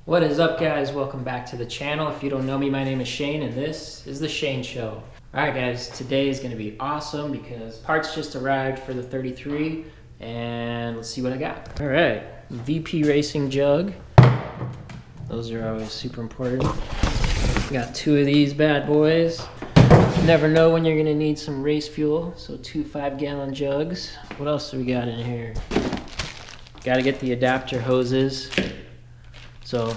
What is up, guys? Welcome back to the channel. If you don't know me, my name is Shane and this is the Shane Show. Alright guys, today is going to be awesome because parts just arrived for the 33 and let's see what I got. Alright, VP Racing jug. Those are always super important. Got two of these bad boys. You never know when you're going to need some race fuel, so two 5-gallon jugs. What else do we got in here? Got to get the adapter hoses. So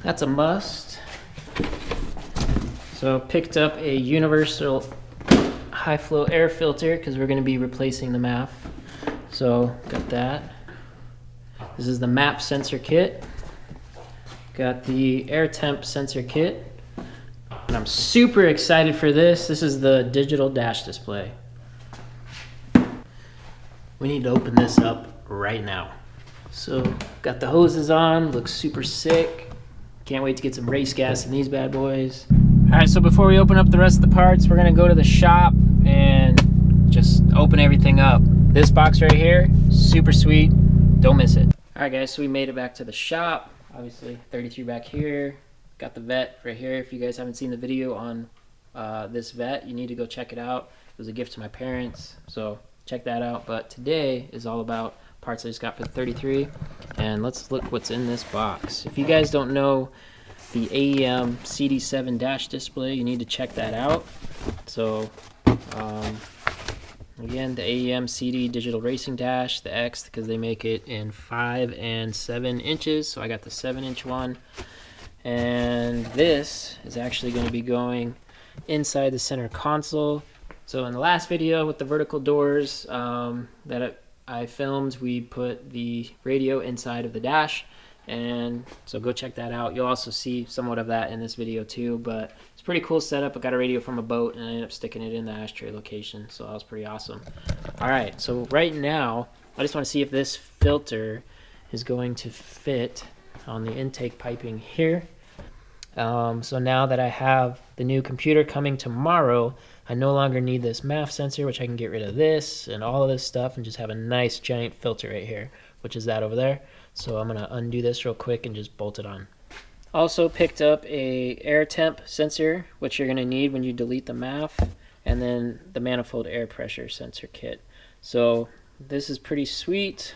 that's a must. So picked up a universal high flow air filter because we're going to be replacing the MAF. So got that. This is the MAP sensor kit. Got the air temp sensor kit. And I'm super excited for this. This is the digital dash display. We need to open this up right now. So got the hoses on, looks super sick. Can't wait to get some race gas in these bad boys. All right, so before we open up the rest of the parts, we're gonna go to the shop and just open everything up. This box right here, super sweet, don't miss it. All right guys, so we made it back to the shop. Obviously 33 back here. Got the vet right here. If you guys haven't seen the video on this vet, you need to go check it out. It was a gift to my parents, so check that out. But today is all about parts I just got for the 33, and let's look what's in this box. If you guys don't know the AEM CD-7 dash display, you need to check that out. So again, the AEM CD digital racing dash, the X, because they make it in 5 and 7 inches, so I got the 7-inch one. And this is actually going to be going inside the center console. So in the last video with the vertical doors I filmed, we put the radio inside of the dash, and so go check that out. You'll also see somewhat of that in this video too, but it's a pretty cool setup. I got a radio from a boat and I ended up sticking it in the ashtray location, so that was pretty awesome. Alright, so right now I just want to see if this filter is going to fit on the intake piping here. So now that I have the new computer coming tomorrow, I no longer need this MAF sensor, which I can get rid of this and all of this stuff and just have a nice giant filter right here, which is that over there. So I'm going to undo this real quick and just bolt it on. Also picked up a air temp sensor, which you're going to need when you delete the MAF, and then the manifold air pressure sensor kit. So this is pretty sweet.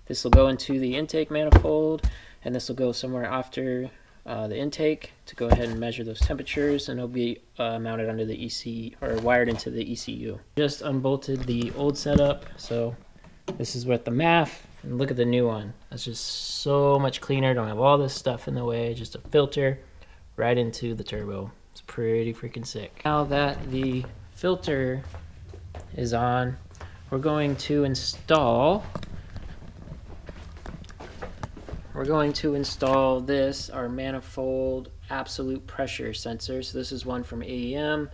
This will go into the intake manifold, and this will go somewhere after the intake to go ahead and measure those temperatures, and it'll be mounted under the ECU or wired into the ECU. Just unbolted the old setup, so this is with the MAF, and look at the new one. That's just so much cleaner. Don't have all this stuff in the way, just a filter right into the turbo. It's pretty freaking sick. Now that the filter is on, we're going to install this, our manifold absolute pressure sensor. So this is one from AEM.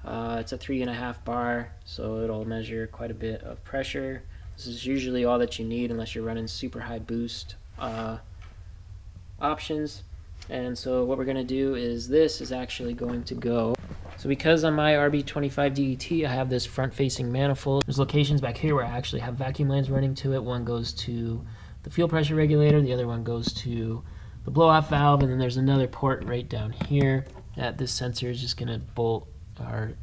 It's a 3.5 bar, so it'll measure quite a bit of pressure. This is usually all that you need unless you're running super high boost options. And so what we're going to do is this is actually going to go. So because on my R33 I have this front facing manifold, there's locations back here where I actually have vacuum lines running to it. One goes to the fuel pressure regulator, the other one goes to the blow-off valve, and then there's another port right down here that this sensor is just going to bolt our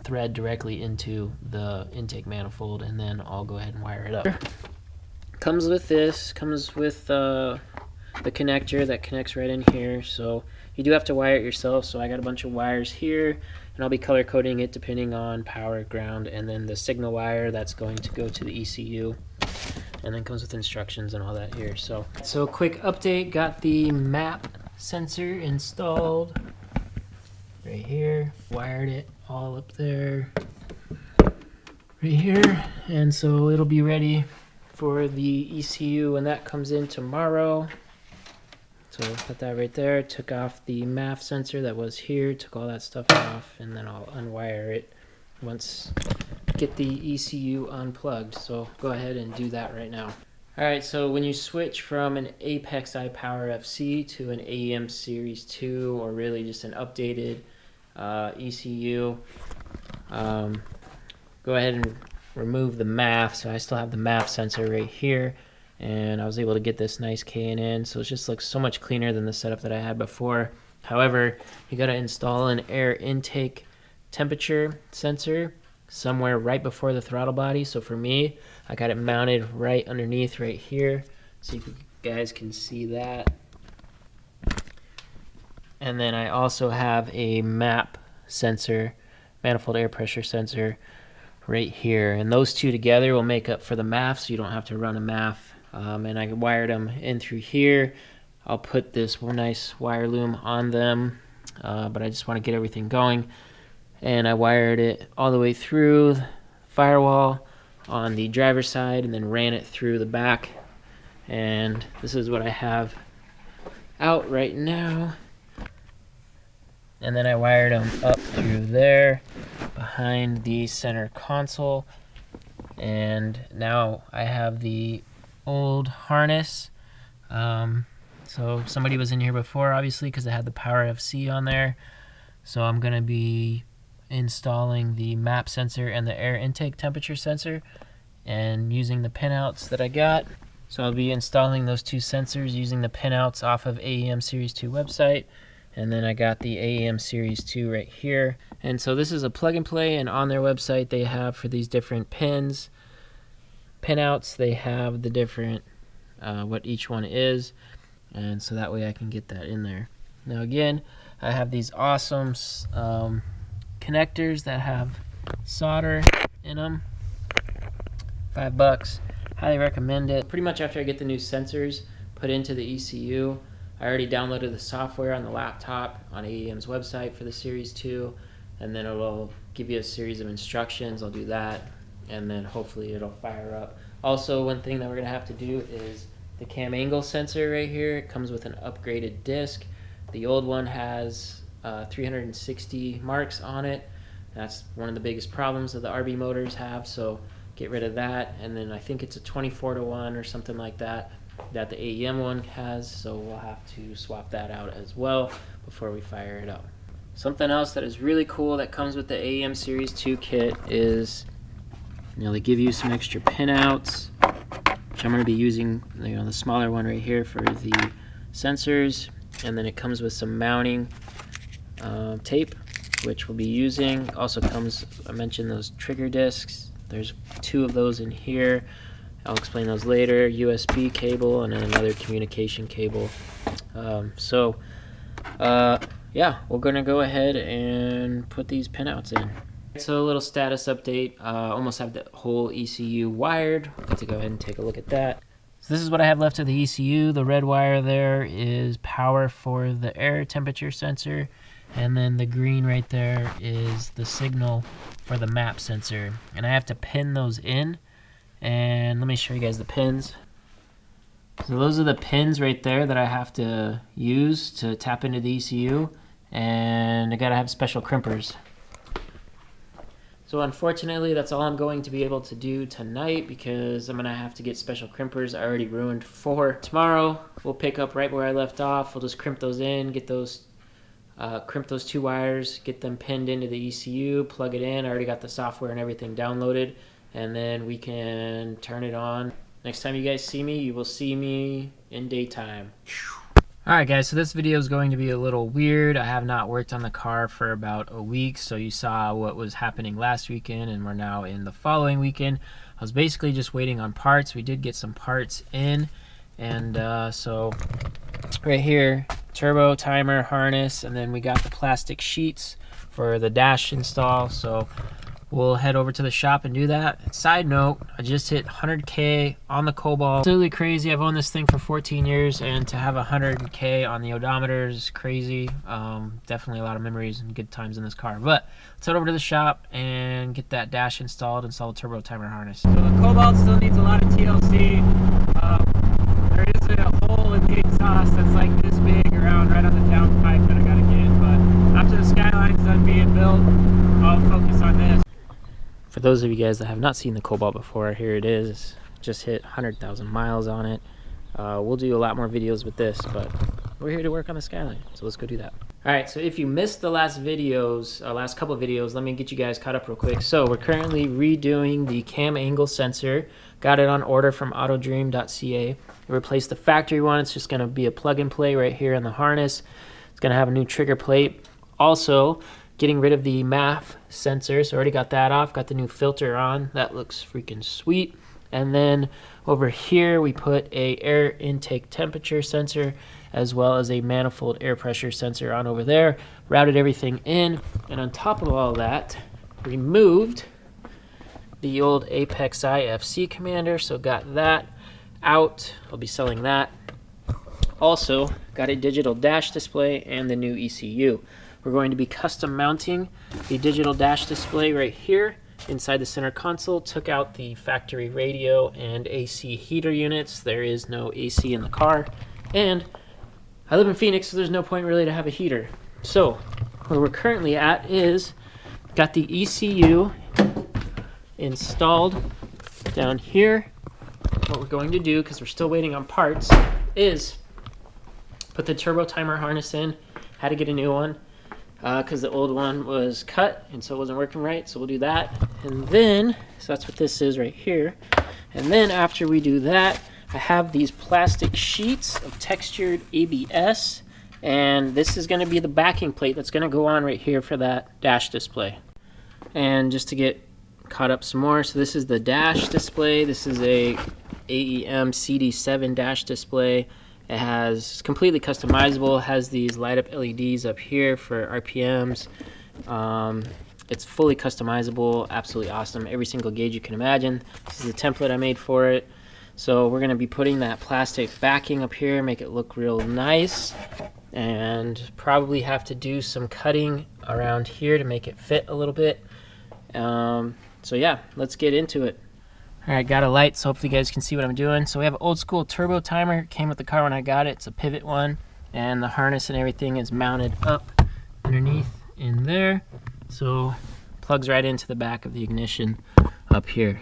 thread directly into the intake manifold, and then I'll go ahead and wire it up. Comes with this, comes with the connector that connects right in here, so you do have to wire it yourself. So I got a bunch of wires here, and I'll be color coding it depending on power, ground, and then the signal wire that's going to go to the ECU. And then comes with instructions and all that here. So quick update, got the MAP sensor installed right here, wired it all up there right here, and so it'll be ready for the ECU when that comes in tomorrow. So put that right there, took off the MAF sensor that was here, took all that stuff off, and then I'll unwire it once get the ECU unplugged. So go ahead and do that right now. Alright, so when you switch from an Apex iPower FC to an AEM Series 2, or really just an updated ECU, go ahead and remove the MAF. So I still have the MAF sensor right here. and I was able to get this nice K&N, so it just looks so much cleaner than the setup that I had before. However, you got to install an air intake temperature sensor somewhere right before the throttle body. So for me, I got it mounted right underneath right here, so you guys can see that. And then I also have a MAP sensor, manifold air pressure sensor, right here, and those two together will make up for the MAF, so you don't have to run a MAF. And I wired them in through here. I'll put this nice wire loom on them, but I just want to get everything going. And I wired it all the way through the firewall on the driver's side and then ran it through the back. And this is what I have out right now. And then I wired them up through there behind the center console, and now I have the old harness. So somebody was in here before, obviously, because it had the Power FC on there. So I'm going to be installing the MAP sensor and the air intake temperature sensor and using the pinouts that I got. So I'll be installing those two sensors using the pinouts off of AEM Series 2 website. And then I got the AEM Series 2 right here. And so this is a plug and play, and on their website they have for these different pinouts, they have the different, what each one is. And so that way I can get that in there. Now again, I have these awesome connectors that have solder in them. $5. Highly recommend it. Pretty much after I get the new sensors put into the ECU, I already downloaded the software on the laptop on AEM's website for the Series 2, and then it'll give you a series of instructions. I'll do that, and then hopefully it'll fire up. Also, one thing that we're going to have to do is the cam angle sensor right here. It comes with an upgraded disc. The old one has 360 marks on it. That's one of the biggest problems that the RB motors have, so get rid of that. And then I think it's a 24-to-1 or something like that that the AEM one has, so we'll have to swap that out as well before we fire it up. Something else that is really cool that comes with the AEM Series 2 kit is, they give you some extra pinouts, which I'm going to be using, the smaller one right here for the sensors, and then it comes with some mounting tape, which we'll be using. Also comes, I mentioned those trigger discs. There's 2 of those in here. I'll explain those later. USB cable and then another communication cable. Yeah, we're gonna go ahead and put these pinouts in. So a little status update. Almost have the whole ECU wired. Let's go ahead and take a look at that. So this is what I have left of the ECU. The red wire there is power for the air temperature sensor, and then the green right there is the signal for the MAP sensor. And I have to pin those in. And let me show you guys the pins. So those are the pins right there that I have to use to tap into the ECU, and I gotta have special crimpers. So unfortunately that's all I'm going to be able to do tonight, because I'm gonna have to get special crimpers. I already ruined 4. Tomorrow we'll pick up right where I left off. We'll just crimp those in, get those crimp those 2 wires, get them pinned into the ECU, plug it in. I already got the software and everything downloaded, and then we can turn it on. Next time you guys see me, you will see me in daytime. Alright guys, so this video is going to be a little weird. I have not worked on the car for about a week, so you saw what was happening last weekend, and we're now in the following weekend. I was basically just waiting on parts. We did get some parts in, and so right here, turbo, timer, harness, and then we got the plastic sheets for the dash install. So we'll head over to the shop and do that. Side note, I just hit 100K on the Cobalt. Absolutely crazy. I've owned this thing for 14 years, and to have 100K on the odometer is crazy. Definitely a lot of memories and good times in this car. But let's head over to the shop and get that dash installed, install the turbo, timer, harness. So the Cobalt still needs a lot of TLC. There is a hole in the exhaust that's like this big around right on the downpipe that I gotta get. But after the Skyline's done being built, I'll focus on this. For those of you guys that have not seen the Cobalt before, here it is. Just hit 100,000 miles on it. We'll do a lot more videos with this, but we're here to work on the Skyline, so let's go do that. All right, so if you missed the last videos, last couple of videos, let me get you guys caught up real quick. So we're currently redoing the cam angle sensor. Got it on order from autodream.ca. We replaced the factory one. It's just gonna be a plug and play right here in the harness. It's gonna have a new trigger plate. Also, getting rid of the MAF sensor, so already got that off. Got the new filter on. That looks freaking sweet. And then over here, we put a air intake temperature sensor as well as a manifold air pressure sensor on over there. Routed everything in, and on top of all that, removed the old Apex IFC commander, so got that out. I'll be selling that. Also, got a digital dash display and the new ECU. We're going to be custom mounting the digital dash display right here inside the center console. Took out the factory radio and AC heater units. There is no AC in the car, and I live in Phoenix, so there's no point really to have a heater. So where we're currently at is got the ECU installed down here. What we're going to do, because we're still waiting on parts, is put the turbo timer harness in. Had to get a new one because the old one was cut and so it wasn't working right, so we'll do that. And then, so that's what this is right here. And then after we do that, I have these plastic sheets of textured ABS, and this is going to be the backing plate that's going to go on right here for that dash display. And just to get caught up some more, so this is the dash display. This is a AEM CD-7 dash display. It has completely customizable, has these light up LEDs up here for RPMs. It's fully customizable, absolutely awesome. Every single gauge you can imagine. This is the template I made for it. So we're gonna be putting that plastic backing up here, make it look real nice, and probably have to do some cutting around here to make it fit a little bit. So yeah, let's get into it. All right, got a light, so hopefully you guys can see what I'm doing. So we have an old school turbo timer. It came with the car when I got it. It's a pivot one, and the harness and everything is mounted up underneath in there. So plugs right into the back of the ignition up here.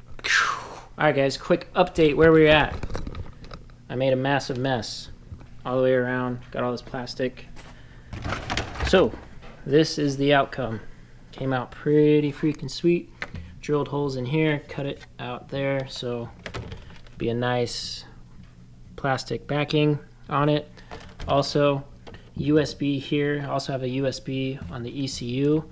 All right, guys, quick update where we're at. I made a massive mess all the way around. Got all this plastic. So this is the outcome. Came out pretty freaking sweet. Drilled holes in here, cut it out there, so be a nice plastic backing on it. Also USB here, also have a USB on the ECU.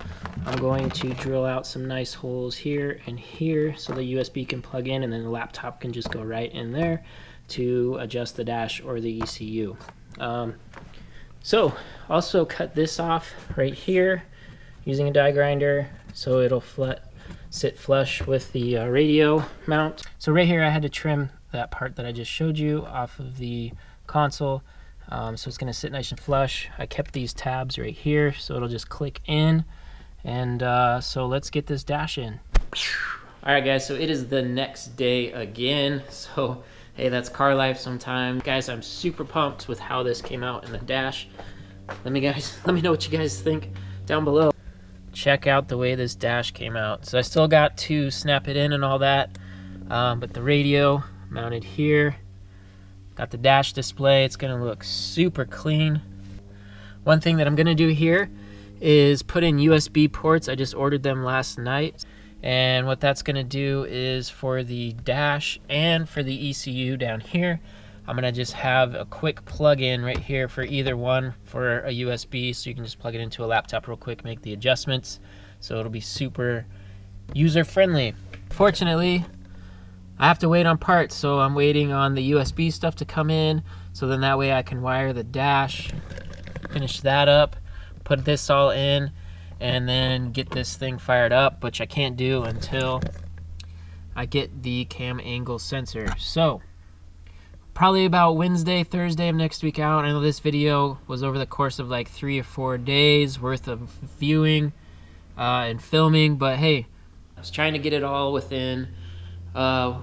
I'm going to drill out some nice holes here and here so the USB can plug in, and then the laptop can just go right in there to adjust the dash or the ECU. So also cut this off right here using a die grinder so it'll sit flush with the radio mount. So right here I had to trim that part that I just showed you off of the console, so it's going to sit nice and flush. I kept these tabs right here so it'll just click in, and so let's get this dash in. Alright guys, so it is the next day again, so hey, that's car life sometimes. Guys, I'm super pumped with how this came out in the dash. Let me know what you guys think down below. Check out the way this dash came out. So I still got to snap it in and all that, but the radio mounted here. Got the dash display. It's gonna look super clean. One thing that I'm gonna do here is put in USB ports. I just ordered them last night, and what that's gonna do is for the dash and for the ECU down here, I'm gonna just have a quick plug-in right here for either one for a USB, so you can just plug it into a laptop real quick, make the adjustments, so it'll be super user-friendly. Fortunately, I have to wait on parts, so I'm waiting on the USB stuff to come in, so then that way I can wire the dash, finish that up, put this all in, and then get this thing fired up, which I can't do until I get the cam angle sensor. So probably about Wednesday, Thursday of next week out. I know this video was over the course of like 3 or 4 days worth of viewing and filming, but hey, I was trying to get it all within,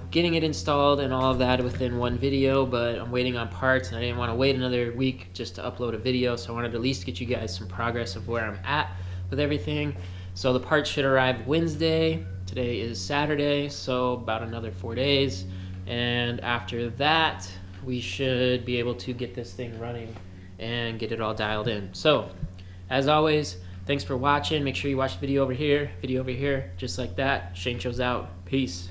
getting it installed and all of that within one video, but I'm waiting on parts and I didn't want to wait another week just to upload a video, so I wanted to at least get you guys some progress of where I'm at with everything. So the parts should arrive Wednesday. Today is Saturday, so about another 4 days. And after that, we should be able to get this thing running and get it all dialed in. So as always, thanks for watching. Make sure you watch the video over here, just like that. Shane Shows out. Peace.